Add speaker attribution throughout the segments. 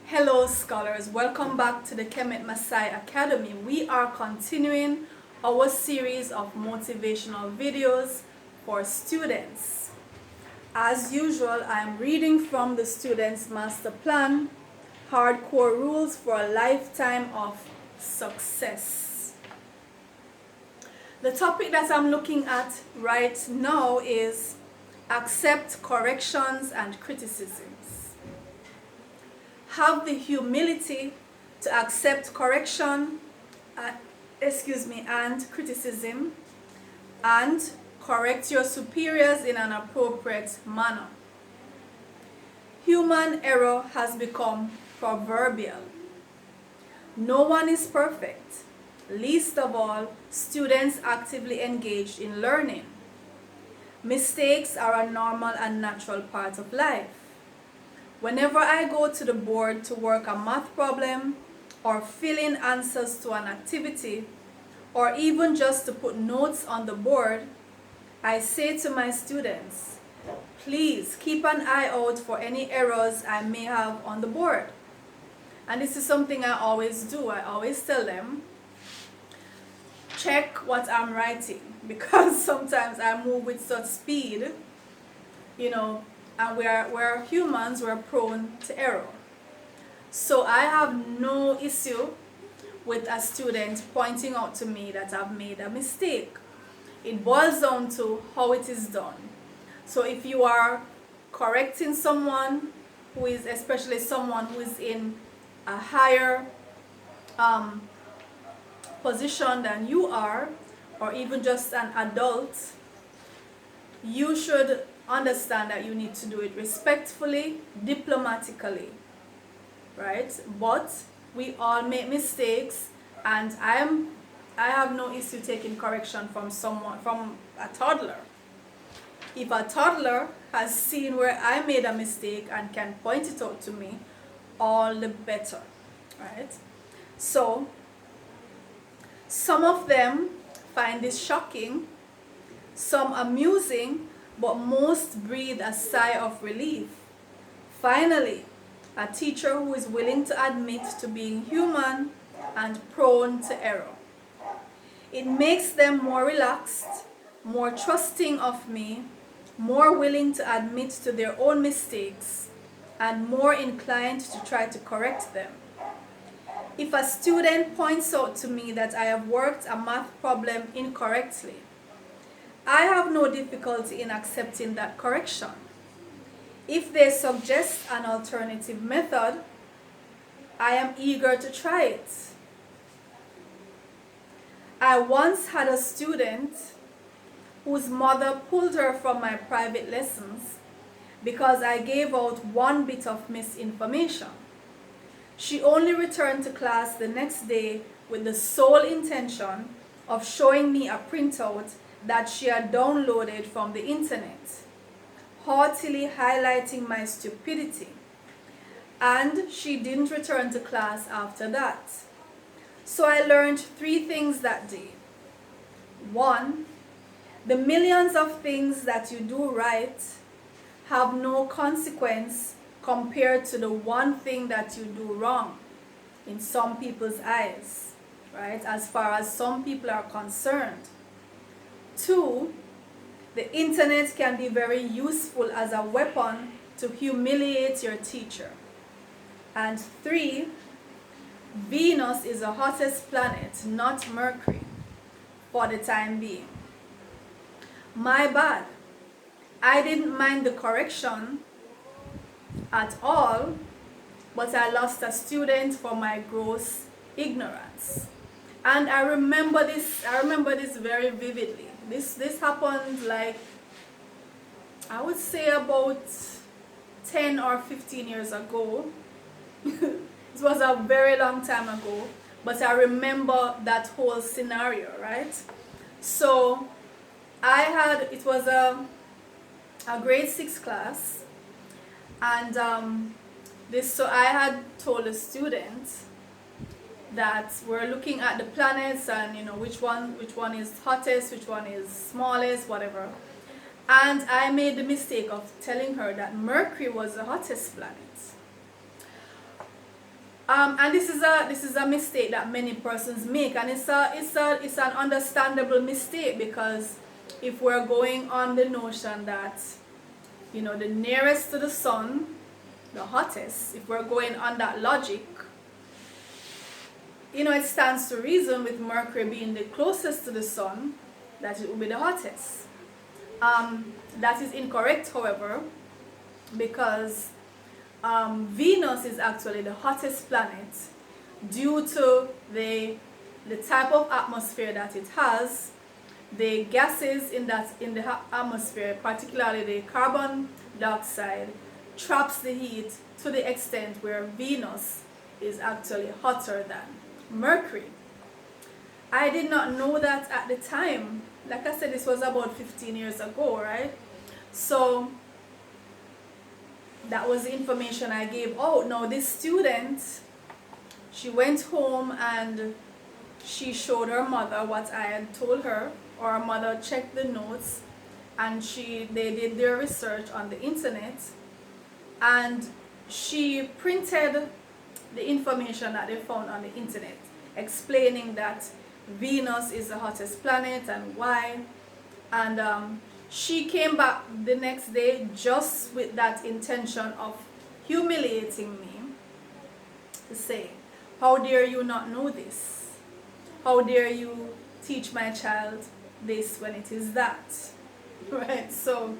Speaker 1: Hello scholars, welcome back to the Kemet Maasai Academy. We are continuing our series of motivational videos for students. As usual, I am reading from the Students Master Plan, Hardcore Rules for a Lifetime of Success. The topic that I'm looking at right now is accept corrections and criticisms. Have the humility to accept correction, and criticism, and correct your superiors in an appropriate manner. Human error has become proverbial. No one is perfect, least of all students actively engaged in learning. Mistakes are a normal and natural part of life. Whenever I go to the board to work a math problem, or fill in answers to an activity, or even just to put notes on the board, I say to my students, please keep an eye out for any errors I may have on the board. And this is something I always do. I always tell them, check what I'm writing, because sometimes I move with such speed, and we're humans, we're prone to error. So I have no issue with a student pointing out to me that I've made a mistake. It boils down to how it is done. So if you are correcting someone who is, especially someone who is in a higher position than you are, or even just an adult, you should understand that you need to do it respectfully, diplomatically, right? But we all make mistakes, and I have no issue taking correction from a toddler. If a toddler has seen where I made a mistake and can point it out to me, all the better, right? So some of them find this shocking, some amusing, but most breathe a sigh of relief. Finally, a teacher who is willing to admit to being human and prone to error. It makes them more relaxed, more trusting of me, more willing to admit to their own mistakes, and more inclined to try to correct them. If a student points out to me that I have worked a math problem incorrectly, I have no difficulty in accepting that correction. If they suggest an alternative method, I am eager to try it. I once had a student whose mother pulled her from my private lessons because I gave out one bit of misinformation. She only returned to class the next day with the sole intention of showing me a printout that she had downloaded from the internet, haughtily highlighting my stupidity. And she didn't return to class after that. So I learned 3 things that day. 1, the millions of things that you do right have no consequence compared to the one thing that you do wrong in some people's eyes, right? As far as some people are concerned. 2, the internet can be very useful as a weapon to humiliate your teacher. And 3, Venus is the hottest planet, not Mercury, for the time being. My bad. I didn't mind the correction at all, but I lost a student for my gross ignorance. And I remember this very vividly. This happened, like, I would say about 10 or 15 years ago. It was a very long time ago, but I remember that whole scenario, right? So it was a grade 6 class, and so I had told a student that we're looking at the planets, and which one is hottest, which one is smallest, whatever. And I made the mistake of telling her that Mercury was the hottest planet. And this is a mistake that many persons make, and it's an understandable mistake, because if we're going on the notion that, you know, the nearest to the sun, the hottest, if we're going on that logic, you know, it stands to reason, with Mercury being the closest to the sun, that it will be the hottest. That is incorrect, however, because Venus is actually the hottest planet due to the type of atmosphere that it has. The gases in the atmosphere, particularly the carbon dioxide, traps the heat to the extent where Venus is actually hotter than Mercury. I did not know that at the time. Like I said, this was about 15 years ago, right? So that was the information I gave out. Now this student, she went home and she showed her mother what I had told her, or her mother checked the notes, and they did their research on the internet, and she printed the information that they found on the internet, explaining that Venus is the hottest planet and why. And she came back the next day just with that intention of humiliating me, to say, how dare you not know this? How dare you teach my child this when it is that? Right? So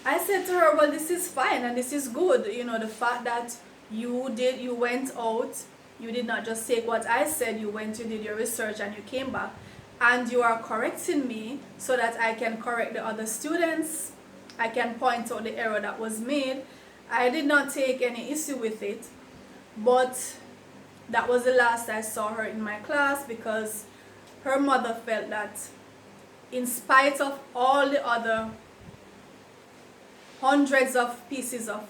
Speaker 1: I said to her, well, this is fine and this is good. You know, the fact that you went out, you did not just take what I said, you did your research and you came back, and you are correcting me so that I can correct the other students. I can point out the error that was made. I did not take any issue with it, but that was the last I saw her in my class, because her mother felt that in spite of all the other hundreds of pieces of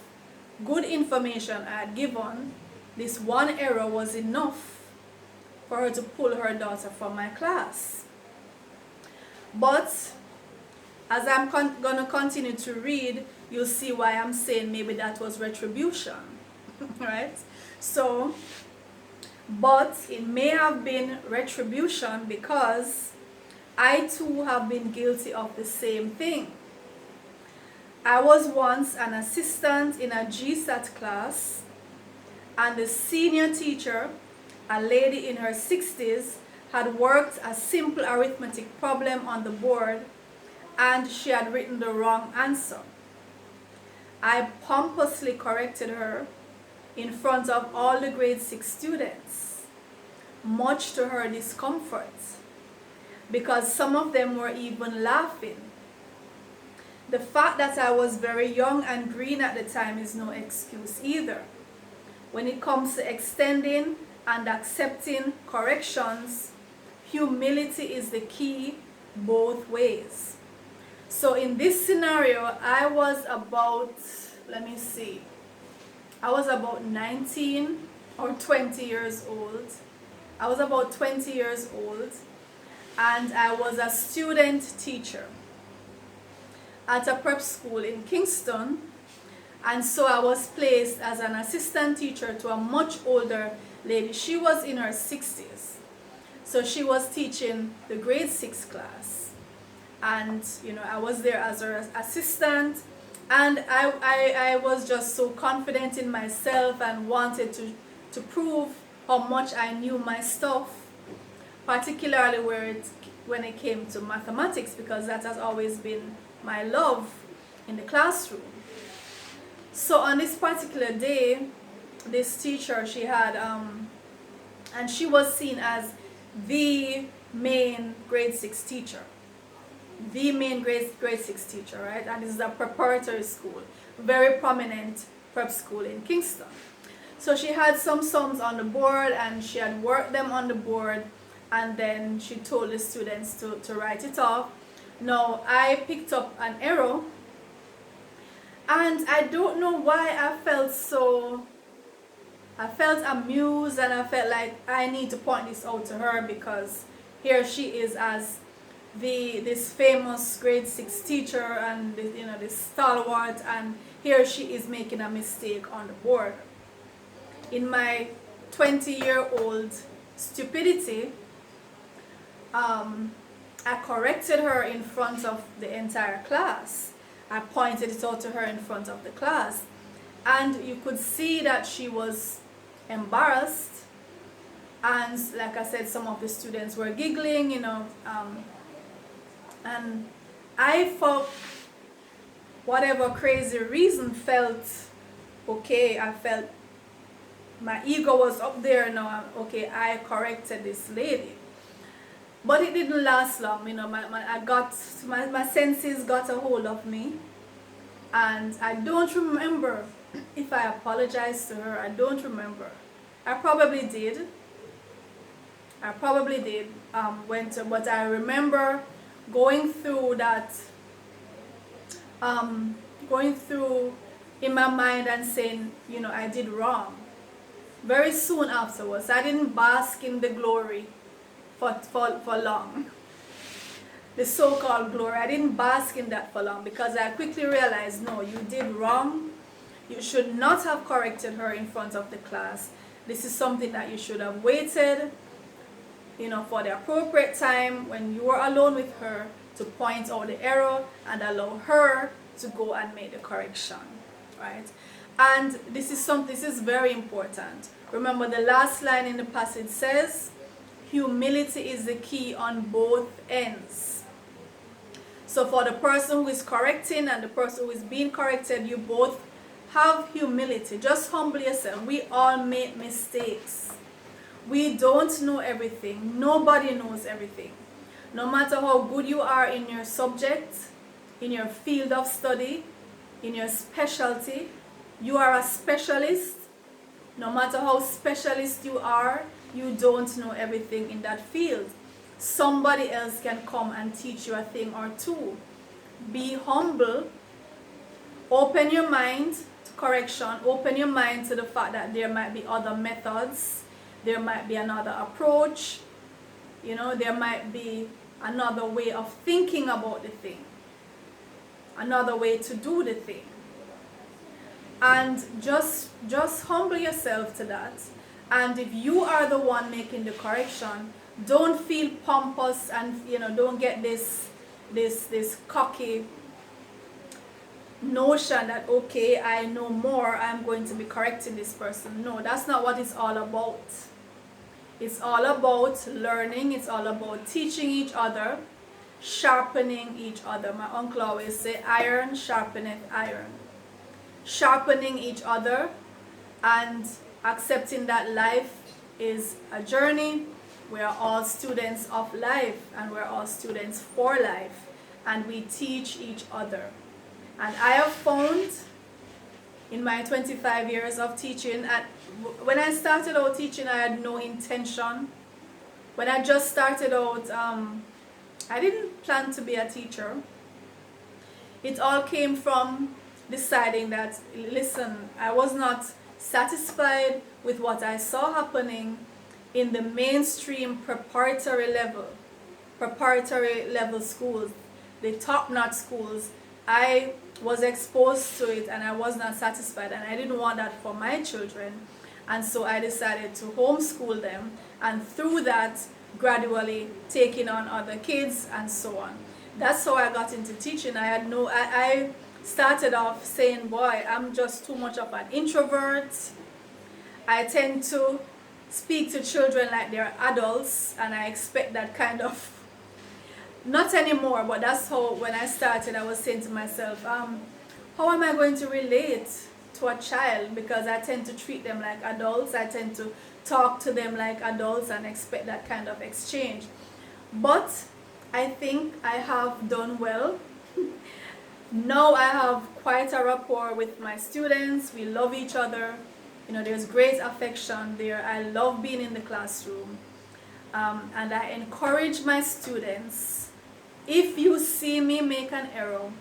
Speaker 1: good information I had given, this one error was enough for her to pull her daughter from my class. But as I'm going to continue to read, you'll see why I'm saying maybe that was retribution. Right? So, but it may have been retribution because I too have been guilty of the same thing. I was once an assistant in a GSAT class, and the senior teacher, a lady in her 60s, had worked a simple arithmetic problem on the board, and she had written the wrong answer. I pompously corrected her in front of all the grade 6 students, much to her discomfort, because some of them were even laughing. The fact that I was very young and green at the time is no excuse either. When it comes to extending and accepting corrections, humility is the key both ways. So in this scenario, I was about, I was about 19 or 20 years old. I was about 20 years old, and I was a student teacher at a prep school in Kingston. And so I was placed as an assistant teacher to a much older lady. She was in her 60s. So she was teaching the grade 6 class. And, you know, I was there as her assistant. And I was just so confident in myself and wanted to prove how much I knew my stuff, particularly when it came to mathematics, because that has always been my love in the classroom. So on this particular day, this teacher, she had, and she was seen as the main grade 6 teacher. The main grade 6 teacher, right? And this is a preparatory school, very prominent prep school in Kingston. So she had some sums on the board, and she had worked them on the board, and then she told the students to write it off. Now, I picked up an error, and I don't know why I felt amused, and I felt like I need to point this out to her, because here she is as this famous grade 6 teacher and this stalwart, and here she is making a mistake on the board. In my 20-year-old stupidity, I corrected her in front of the entire class. I pointed it out to her in front of the class. And you could see that she was embarrassed. And like I said, some of the students were giggling, you know. And I, for whatever crazy reason, felt okay. I felt my ego was up there now. Okay, I corrected this lady. But it didn't last long, you know. My senses got a hold of me. And I don't remember if I apologized to her. I don't remember. I probably did. But I remember going through that, going through in my mind and saying, you know, I did wrong. Very soon afterwards, I didn't bask in the glory for long. The so-called glory, I didn't bask in that for long, because I quickly realized, no, you did wrong. You should not have corrected her in front of the class. This is something that you should have waited, you know, for the appropriate time when you were alone with her to point out the error and allow her to go and make the correction, right? And this is very important. Remember, the last line in the passage says, humility is the key on both ends. So for the person who is correcting and the person who is being corrected, you both have humility. Just humble yourself. We all make mistakes. We don't know everything. Nobody knows everything. No matter how good you are in your subject, in your field of study, in your specialty, you are a specialist. No matter how specialist you are, you don't know everything in that field. Somebody else can come and teach you a thing or two. Be humble. Open your mind to correction. Open your mind to the fact that there might be other methods. There might be another approach. You know, there might be another way of thinking about the thing. Another way to do the thing. And just humble yourself to that. And if you are the one making the correction, don't feel pompous and, you know, don't get this cocky notion that, okay, I know more, I'm going to be correcting this person. No, that's not what it's all about. It's all about learning. It's all about teaching each other, sharpening each other. My uncle always say, iron sharpeneth iron. Sharpening each other and accepting that life is a journey. We are all students of life, and we're all students for life, and we teach each other. And I have found in my 25 years of teaching, when I started out teaching, I had no intention. When I just started out, I didn't plan to be a teacher. It all came from deciding that, listen, I was not satisfied with what I saw happening in the mainstream preparatory level schools, the top-notch schools. I was exposed to it and I was not satisfied, and I didn't want that for my children. And so I decided to homeschool them, and through that, gradually taking on other kids and so on. That's how I got into teaching. I started off saying, boy, I'm just too much of an introvert. I tend to speak to children like they're adults, and I expect that kind of, not anymore, but that's how, when I started, I was saying to myself, how am I going to relate to a child? Because I tend to treat them like adults. I tend to talk to them like adults and expect that kind of exchange. But I think I have done well. Now I have quite a rapport with my students. We love each other. You know, there's great affection there. I love being in the classroom. And I encourage my students, if you see me make an error,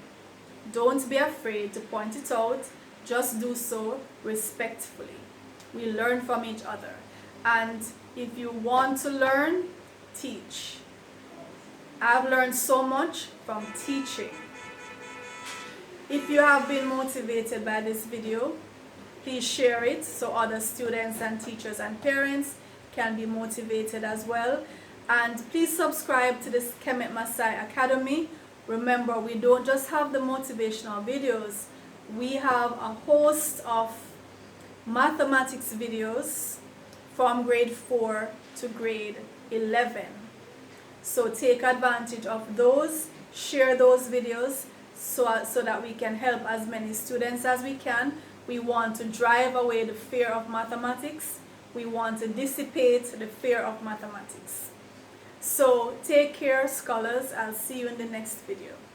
Speaker 1: don't be afraid to point it out. Just do so respectfully. We learn from each other. And if you want to learn, teach. I've learned so much from teaching. If you have been motivated by this video, Please share it so other students and teachers and parents can be motivated as well. And please subscribe to this Kemet Maasai Academy. Remember, we don't just have the motivational videos. We have a host of mathematics videos from grade 4 to grade 11. So take advantage of those, share those videos so that we can help as many students as we can. We want to drive away the fear of mathematics. We want to dissipate the fear of mathematics. So take care, scholars. I'll see you in the next video.